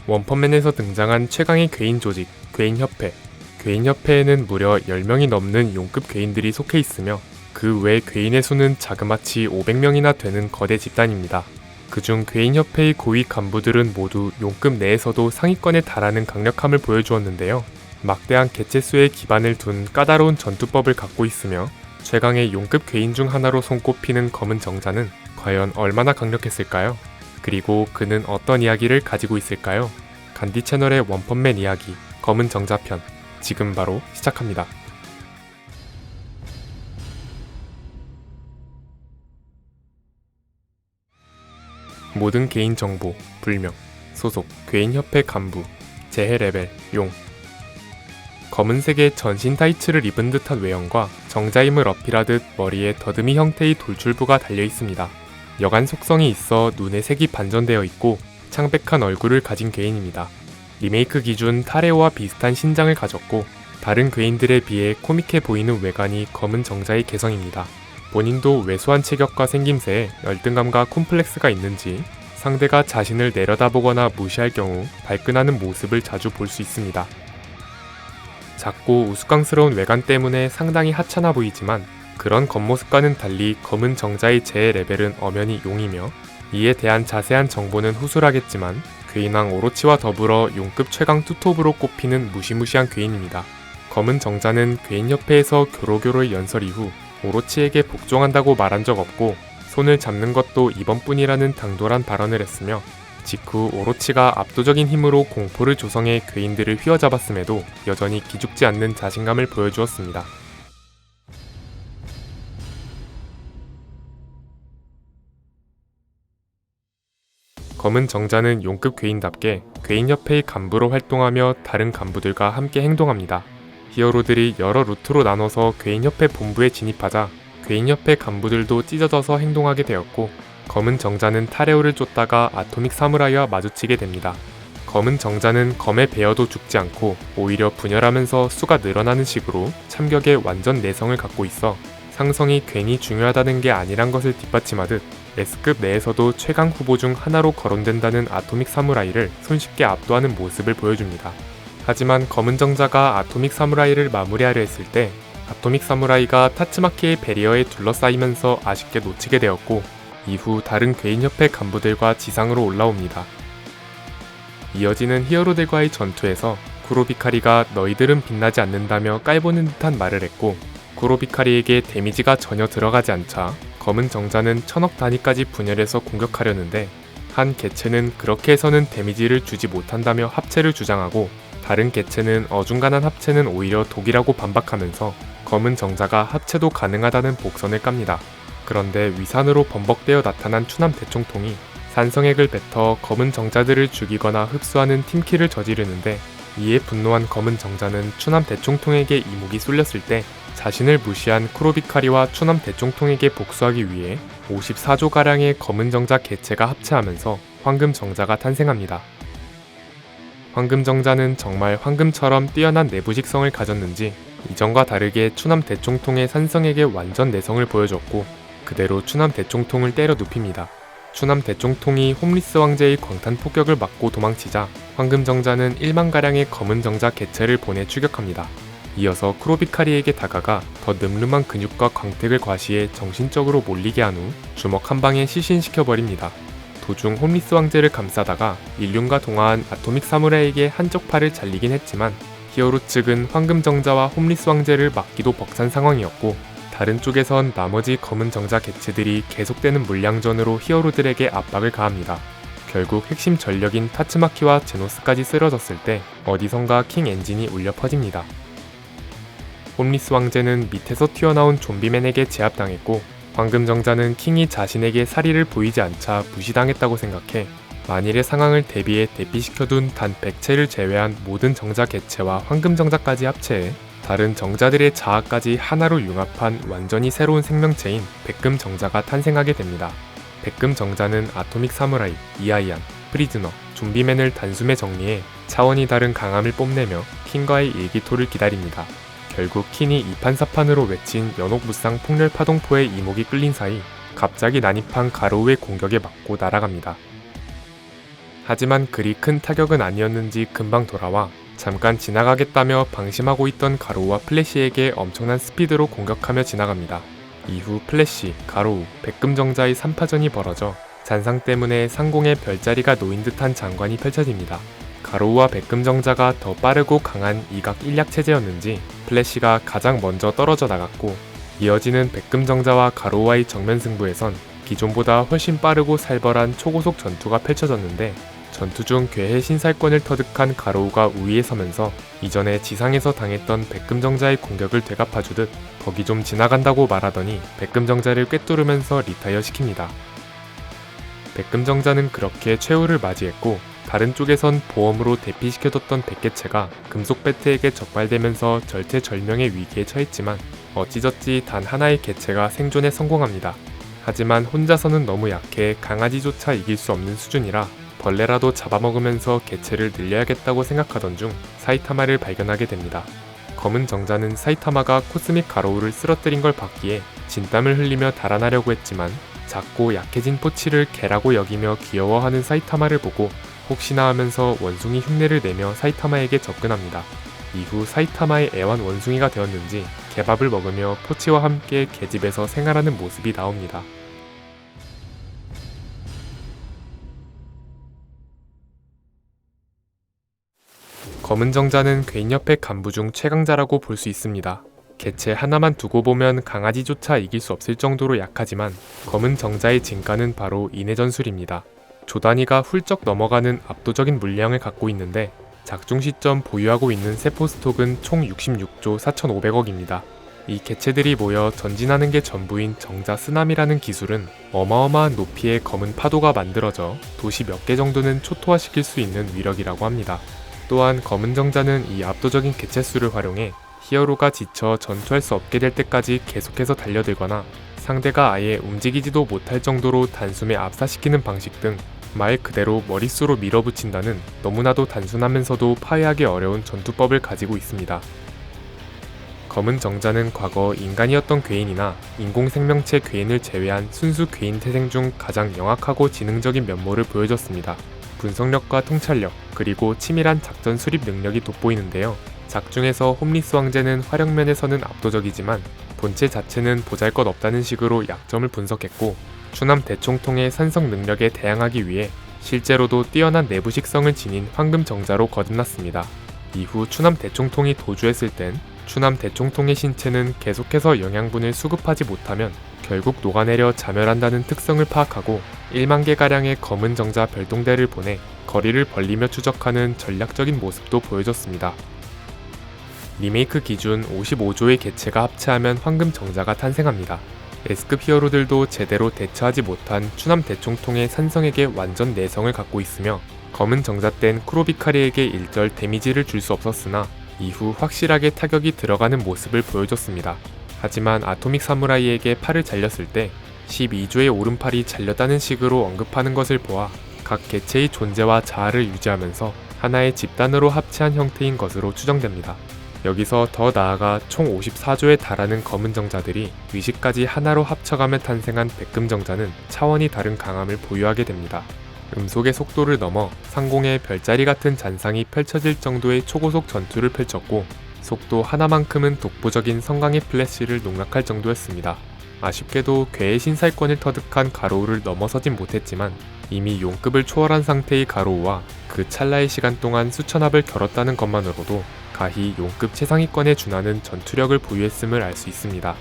원펀맨에서 등장한 최강의 괴인 조직, 괴인협회. 괴인협회에는 무려 10명이 넘는 용급 괴인들이 속해 있으며 그 외 괴인의 수는 자그마치 500명이나 되는 거대 집단입니다. 그중 괴인협회의 고위 간부들은 모두 용급 내에서도 상위권에 달하는 강력함을 보여주었는데요. 막대한 개체수에 기반을 둔 까다로운 전투법을 갖고 있으며 최강의 용급 괴인 중 하나로 손꼽히는 검은 정자는 과연 얼마나 강력했을까요? 그리고 그는 어떤 이야기를 가지고 있을까요? 간디 채널의 원펀맨 이야기, 검은 정자편, 지금 바로 시작합니다. 모든 개인 정보, 불명, 소속, 괴인협회 간부, 재해 레벨, 용. 검은색의 전신 타이츠를 입은 듯한 외형과 정자임을 어필하듯 머리에 더듬이 형태의 돌출부가 달려있습니다. 여간 속성이 있어 눈의 색이 반전되어 있고 창백한 얼굴을 가진 괴인입니다. 리메이크 기준 타레오와 비슷한 신장을 가졌고 다른 괴인들에 비해 코믹해 보이는 외관이 검은 정자의 개성입니다. 본인도 왜소한 체격과 생김새에 열등감과 콤플렉스가 있는지 상대가 자신을 내려다보거나 무시할 경우 발끈하는 모습을 자주 볼 수 있습니다. 작고 우스꽝스러운 외관 때문에 상당히 하찮아 보이지만 그런 겉모습과는 달리 검은 정자의 재해 레벨은 엄연히 용이며 이에 대한 자세한 정보는 후술하겠지만 괴인왕 오로치와 더불어 용급 최강 투톱으로 꼽히는 무시무시한 괴인입니다. 검은 정자는 괴인협회에서 교로교로의 연설 이후 오로치에게 복종한다고 말한 적 없고 손을 잡는 것도 이번뿐이라는 당돌한 발언을 했으며 직후 오로치가 압도적인 힘으로 공포를 조성해 괴인들을 휘어잡았음에도 여전히 기죽지 않는 자신감을 보여주었습니다. 검은 정자는 용급 괴인답게 괴인협회의 간부로 활동하며 다른 간부들과 함께 행동합니다. 히어로들이 여러 루트로 나눠서 괴인협회 본부에 진입하자 괴인협회 간부들도 찢어져서 행동하게 되었고 검은 정자는 타레오를 쫓다가 아토믹 사무라이와 마주치게 됩니다. 검은 정자는 검에 베어도 죽지 않고 오히려 분열하면서 수가 늘어나는 식으로 참격의 완전 내성을 갖고 있어 상성이 괜히 중요하다는 게 아니란 것을 뒷받침하듯 S급 내에서도 최강 후보 중 하나로 거론된다는 아토믹 사무라이를 손쉽게 압도하는 모습을 보여줍니다. 하지만 검은 정자가 아토믹 사무라이를 마무리하려 했을 때 아토믹 사무라이가 타츠마키의 베리어에 둘러싸이면서 아쉽게 놓치게 되었고 이후 다른 괴인협회 간부들과 지상으로 올라옵니다. 이어지는 히어로들과의 전투에서 쿠로비카리가 너희들은 빛나지 않는다며 깔보는 듯한 말을 했고 쿠로비카리에게 데미지가 전혀 들어가지 않자 검은 정자는 1000억 단위까지 분열해서 공격하려는데 한 개체는 그렇게 해서는 데미지를 주지 못한다며 합체를 주장하고 다른 개체는 어중간한 합체는 오히려 독이라고 반박하면서 검은 정자가 합체도 가능하다는 복선을 깝니다. 그런데 위산으로 범벅되어 나타난 추남 대총통이 산성액을 뱉어 검은 정자들을 죽이거나 흡수하는 팀킬을 저지르는데 이에 분노한 검은 정자는 추남 대총통에게 이목이 쏠렸을 때 자신을 무시한 쿠로비카리와 추남 대총통에게 복수하기 위해 54조가량의 검은 정자 개체가 합체하면서 황금 정자가 탄생합니다. 황금 정자는 정말 황금처럼 뛰어난 내부 식성을 가졌는지 이전과 다르게 추남 대총통의 산성에게 완전 내성을 보여줬고 그대로 추남 대총통을 때려 눕힙니다. 추남 대총통이 홈리스 왕제의 광탄 폭격을 맞고 도망치자 황금 정자는 1만가량의 검은 정자 개체를 보내 추격합니다. 이어서 쿠로비카리에게 다가가 더 늠름한 근육과 광택을 과시해 정신적으로 몰리게 한 후 주먹 한 방에 시신시켜버립니다. 도중 홈리스 왕제를 감싸다가 일륜과 동화한 아토믹 사무라이에게 한쪽 팔을 잘리긴 했지만 히어로 측은 황금 정자와 홈리스 왕제를 막기도 벅찬 상황이었고 다른 쪽에선 나머지 검은 정자 개체들이 계속되는 물량전으로 히어로들에게 압박을 가합니다. 결국 핵심 전력인 타츠마키와 제노스까지 쓰러졌을 때 어디선가 킹 엔진이 울려 퍼집니다. 홈리스 왕제는 밑에서 튀어나온 좀비맨에게 제압당했고 황금 정자는 킹이 자신에게 사리를 보이지 않자 무시당했다고 생각해 만일의 상황을 대비해 대피시켜둔 단 100채를 제외한 모든 정자 개체와 황금 정자까지 합체해 다른 정자들의 자아까지 하나로 융합한 완전히 새로운 생명체인 백금 정자가 탄생하게 됩니다. 백금 정자는 아토믹 사무라이, 이아이안, 프리즈너, 좀비맨을 단숨에 정리해 차원이 다른 강함을 뽐내며 킹과의 일기토를 기다립니다. 결국 킹이 이판사판으로 외친 연옥무쌍 폭렬 파동포의 이목이 끌린 사이 갑자기 난입한 가로우의 공격에 맞고 날아갑니다. 하지만 그리 큰 타격은 아니었는지 금방 돌아와 잠깐 지나가겠다며 방심하고 있던 가로우와 플래시에게 엄청난 스피드로 공격하며 지나갑니다. 이후 플래시, 가로우, 백금정자의 3파전이 벌어져 잔상 때문에 상공에 별자리가 놓인 듯한 장관이 펼쳐집니다. 가로우와 백금정자가 더 빠르고 강한 이각 일약 체제였는지 플래시가 가장 먼저 떨어져 나갔고, 이어지는 백금정자와 가로우와의 정면 승부에선 기존보다 훨씬 빠르고 살벌한 초고속 전투가 펼쳐졌는데, 전투 중 괴해 신살권을 터득한 가로우가 우위에 서면서 이전에 지상에서 당했던 백금정자의 공격을 되갚아주듯 거기 좀 지나간다고 말하더니 백금정자를 꿰뚫으면서 리타이어 시킵니다. 백금정자는 그렇게 최후를 맞이했고, 다른 쪽에선 보험으로 대피시켜뒀던 백개체가 금속 배트에게 적발되면서 절체절명의 위기에 처했지만 어찌저찌 단 하나의 개체가 생존에 성공합니다. 하지만 혼자서는 너무 약해 강아지조차 이길 수 없는 수준이라 벌레라도 잡아먹으면서 개체를 늘려야겠다고 생각하던 중 사이타마를 발견하게 됩니다. 검은 정자는 사이타마가 코스믹 가로우를 쓰러뜨린 걸 봤기에 진땀을 흘리며 달아나려고 했지만 작고 약해진 포치를 개라고 여기며 귀여워하는 사이타마를 보고 혹시나 하면서 원숭이 흉내를 내며 사이타마에게 접근합니다. 이후 사이타마의 애완 원숭이가 되었는지 개밥을 먹으며 포치와 함께 개집에서 생활하는 모습이 나옵니다. 검은 정자는 괴인협회 간부 중 최강자라고 볼 수 있습니다. 개체 하나만 두고 보면 강아지조차 이길 수 없을 정도로 약하지만 검은 정자의 진가는 바로 인해전술입니다. 조단위가 훌쩍 넘어가는 압도적인 물량을 갖고 있는데 작중 시점 보유하고 있는 세포 스톡은 총 66조 4,500억입니다. 이 개체들이 모여 전진하는 게 전부인 정자 쓰나미라는 기술은 어마어마한 높이의 검은 파도가 만들어져 도시 몇 개 정도는 초토화시킬 수 있는 위력이라고 합니다. 또한 검은 정자는 이 압도적인 개체수를 활용해 히어로가 지쳐 전투할 수 없게 될 때까지 계속해서 달려들거나 상대가 아예 움직이지도 못할 정도로 단숨에 압사시키는 방식 등 말 그대로 머릿수로 밀어붙인다는 너무나도 단순하면서도 파괴하기 어려운 전투법을 가지고 있습니다. 검은 정자는 과거 인간이었던 괴인이나 인공생명체 괴인을 제외한 순수 괴인 태생 중 가장 영악하고 지능적인 면모를 보여줬습니다. 분석력과 통찰력, 그리고 치밀한 작전 수립 능력이 돋보이는데요. 작중에서 홈리스 황제는 화력면에서는 압도적이지만 본체 자체는 보잘것없다는 식으로 약점을 분석했고, 추남 대총통의 산성 능력에 대항하기 위해 실제로도 뛰어난 내부 식성을 지닌 황금 정자로 거듭났습니다. 이후 추남 대총통이 도주했을 땐 추남 대총통의 신체는 계속해서 영양분을 수급하지 못하면 결국 녹아내려 자멸한다는 특성을 파악하고 1만 개가량의 검은 정자 별동대를 보내 거리를 벌리며 추적하는 전략적인 모습도 보여줬습니다. 리메이크 기준 55조의 개체가 합체하면 황금 정자가 탄생합니다. S급 히어로들도 제대로 대처하지 못한 추남 대총통의 산성에게 완전 내성을 갖고 있으며 검은 정자 땐 쿠로비카리에게 일절 데미지를 줄 수 없었으나 이후 확실하게 타격이 들어가는 모습을 보여줬습니다. 하지만 아토믹 사무라이에게 팔을 잘렸을 때 12조의 오른팔이 잘렸다는 식으로 언급하는 것을 보아 각 개체의 존재와 자아를 유지하면서 하나의 집단으로 합체한 형태인 것으로 추정됩니다. 여기서 더 나아가 총 54조에 달하는 검은 정자들이 위식까지 하나로 합쳐가며 탄생한 백금정자는 차원이 다른 강함을 보유하게 됩니다. 음속의 속도를 넘어 상공에 별자리 같은 잔상이 펼쳐질 정도의 초고속 전투를 펼쳤고, 속도 하나만큼은 독보적인 성강의 플래시를 농락할 정도였습니다. 아쉽게도 괴의 신살권을 터득한 가로우를 넘어서진 못했지만 이미 용급을 초월한 상태의 가로우와 그 찰나의 시간 동안 수천합을 겨뤘다는 것만으로도 가히 용급 최상위권에 준하는 전투력을 보유했음을 알 수 있습니다.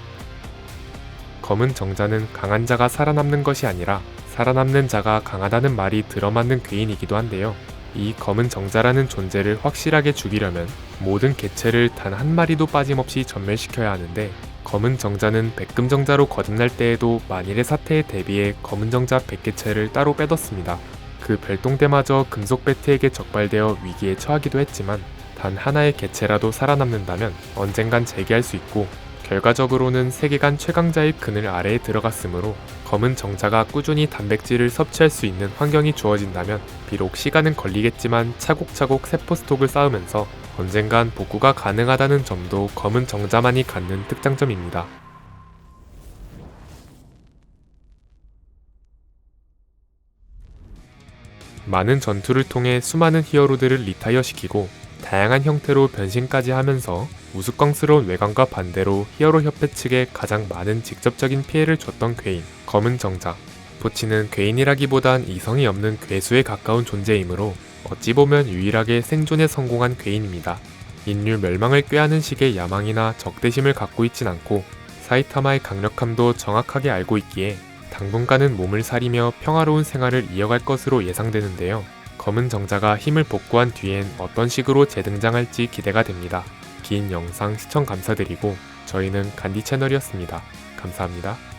검은 정자는 강한 자가 살아남는 것이 아니라 살아남는 자가 강하다는 말이 들어맞는 괴인이기도 한데요. 이 검은 정자라는 존재를 확실하게 죽이려면 모든 개체를 단 한 마리도 빠짐없이 전멸시켜야 하는데, 검은 정자는 백금정자로 거듭날 때에도 만일의 사태에 대비해 검은 정자 100개체를 따로 빼뒀습니다. 그 별동대마저 금속 배트에게 적발되어 위기에 처하기도 했지만 단 하나의 개체라도 살아남는다면 언젠간 재기할 수 있고, 결과적으로는 세계관 최강자의 그늘 아래에 들어갔으므로 검은 정자가 꾸준히 단백질을 섭취할 수 있는 환경이 주어진다면 비록 시간은 걸리겠지만 차곡차곡 세포 스톡을 쌓으면서 언젠간 복구가 가능하다는 점도 검은 정자만이 갖는 특장점입니다. 많은 전투를 통해 수많은 히어로들을 리타이어시키고 다양한 형태로 변신까지 하면서 우스꽝스러운 외관과 반대로 히어로 협회 측에 가장 많은 직접적인 피해를 줬던 괴인, 검은 정자. 포치는 괴인이라기보단 이성이 없는 괴수에 가까운 존재이므로 어찌 보면 유일하게 생존에 성공한 괴인입니다. 인류 멸망을 꾀하는 식의 야망이나 적대심을 갖고 있진 않고 사이타마의 강력함도 정확하게 알고 있기에 당분간은 몸을 사리며 평화로운 생활을 이어갈 것으로 예상되는데요. 검은 정자가 힘을 복구한 뒤엔 어떤 식으로 재등장할지 기대가 됩니다. 긴 영상 시청 감사드리고 저희는 간디 채널이었습니다. 감사합니다.